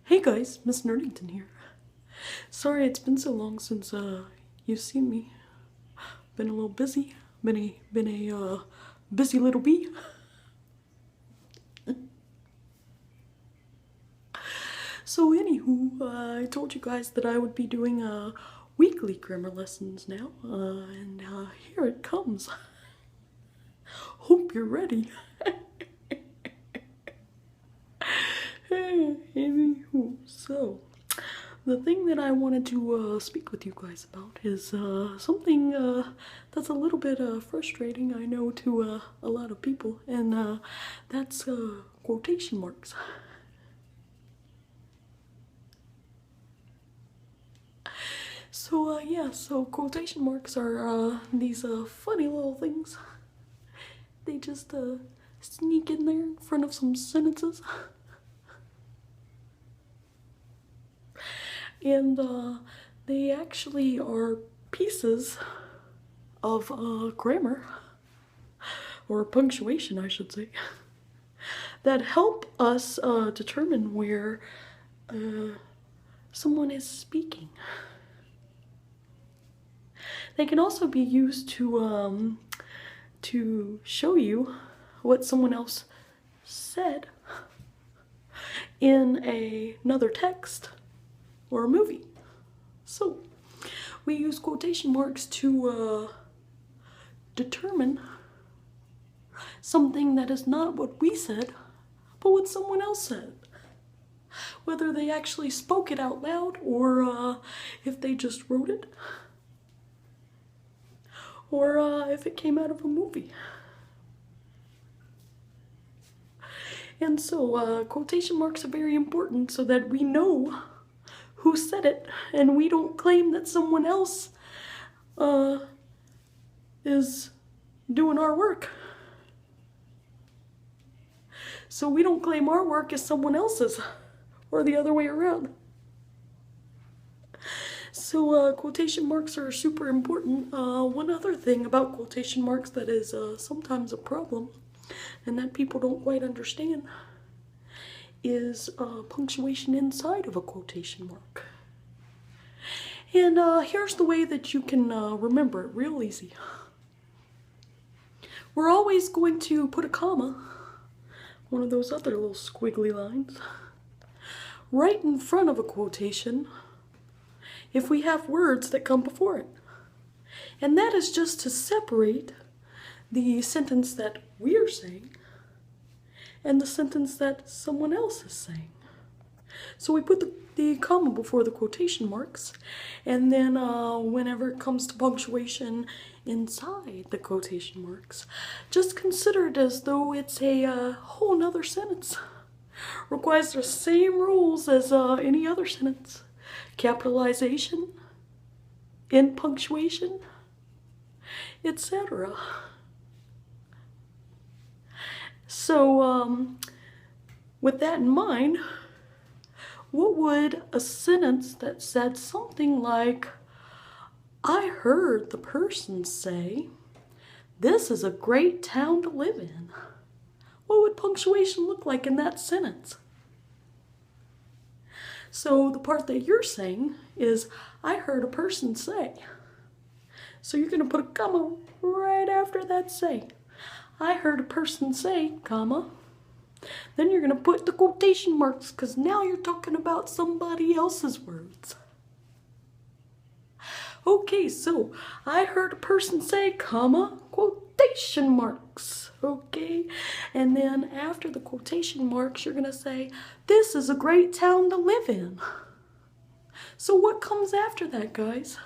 Hey guys, Miss Nerdington here. Sorry it's been so long since you've seen me. Been a little busy. Been a busy little bee. So anywho, I told you guys that I would be doing weekly grammar lessons now, and here it comes. Hope you're ready. Anywho, so the thing that I wanted to speak with you guys about is something that's a little bit frustrating, I know, to a lot of people, and that's quotation marks. So yeah, so quotation marks are these funny little things. They just sneak in there in front of some sentences. And they actually are pieces of grammar, or punctuation I should say, that help us determine where someone is speaking. They can also be used to show you what someone else said in another text or a movie. So we use quotation marks to determine something that is not what we said, but what someone else said. Whether they actually spoke it out loud, or if they just wrote it, or if it came out of a movie. And so quotation marks are very important so that we know who said it, and we don't claim that someone else is doing our work. So we don't claim our work as someone else's, or the other way around. So quotation marks are super important. One other thing about quotation marks that is sometimes a problem, and that people don't quite understand, is punctuation inside of a quotation mark. And here's the way that you can remember it real easy. We're always going to put a comma, one of those other little squiggly lines, right in front of a quotation if we have words that come before it. And that is just to separate the sentence that we're saying and the sentence that someone else is saying. So we put the comma before the quotation marks, and then whenever it comes to punctuation inside the quotation marks, just consider it as though it's a whole nother sentence. Requires the same rules as any other sentence. Capitalization, in punctuation, etc. So, with that in mind, what would a sentence that said something like, I heard the person say, this is a great town to live in? What would punctuation look like in that sentence? So the part that you're saying is, I heard a person say. So you're going to put a comma right after that say. I heard a person say, comma. Then you're going to put the quotation marks, because now you're talking about somebody else's words. Okay, so I heard a person say, comma, quotation marks. Okay, and then after the quotation marks, you're going to say, this is a great town to live in. So what comes after that, guys?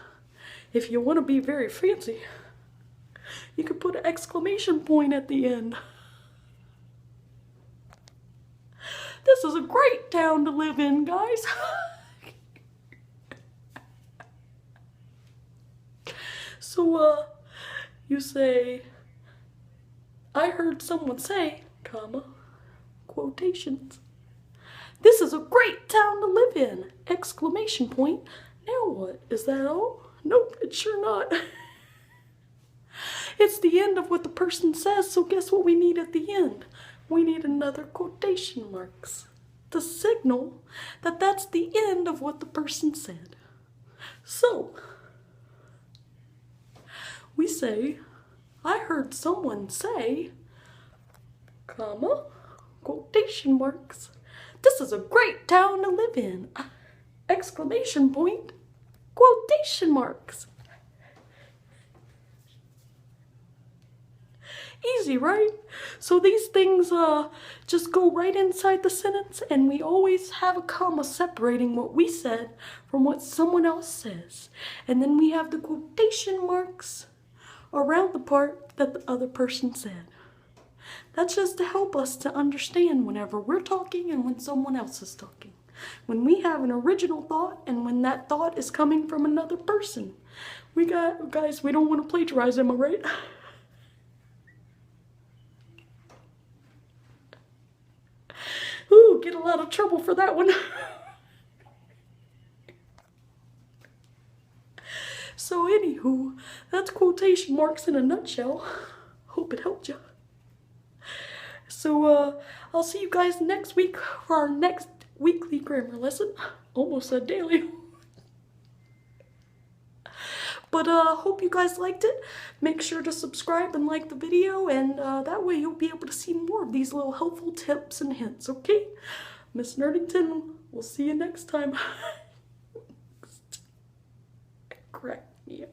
If you want to be very fancy, you could put an exclamation point at the end. This is a great town to live in, guys. So, you say, I heard someone say, comma, quotations. This is a great town to live in! Exclamation point. Now what? Is that all? Nope, it's sure not. It's the end of what the person says, so guess what we need at the end? We need another quotation marks. to signal that that's the end of what the person said. So, we say, I heard someone say, comma, quotation marks. This is a great town to live in. Exclamation point, quotation marks. Easy, right? So these things just go right inside the sentence, and we always have a comma separating what we said from what someone else says. And then we have the quotation marks around the part that the other person said. That's just to help us to understand whenever we're talking and when someone else is talking. When we have an original thought and when that thought is coming from another person. Guys, we don't want to plagiarize, am I right? Ooh, get a lot of trouble for that one. So anywho, that's quotation marks in a nutshell. Hope it helped you. So I'll see you guys next week for our next weekly grammar lesson. Almost said daily. But hope you guys liked it. Make sure to subscribe and like the video, and that way you'll be able to see more of these little helpful tips and hints, okay? Miss Nerdington, we'll see you next time. Crack me up.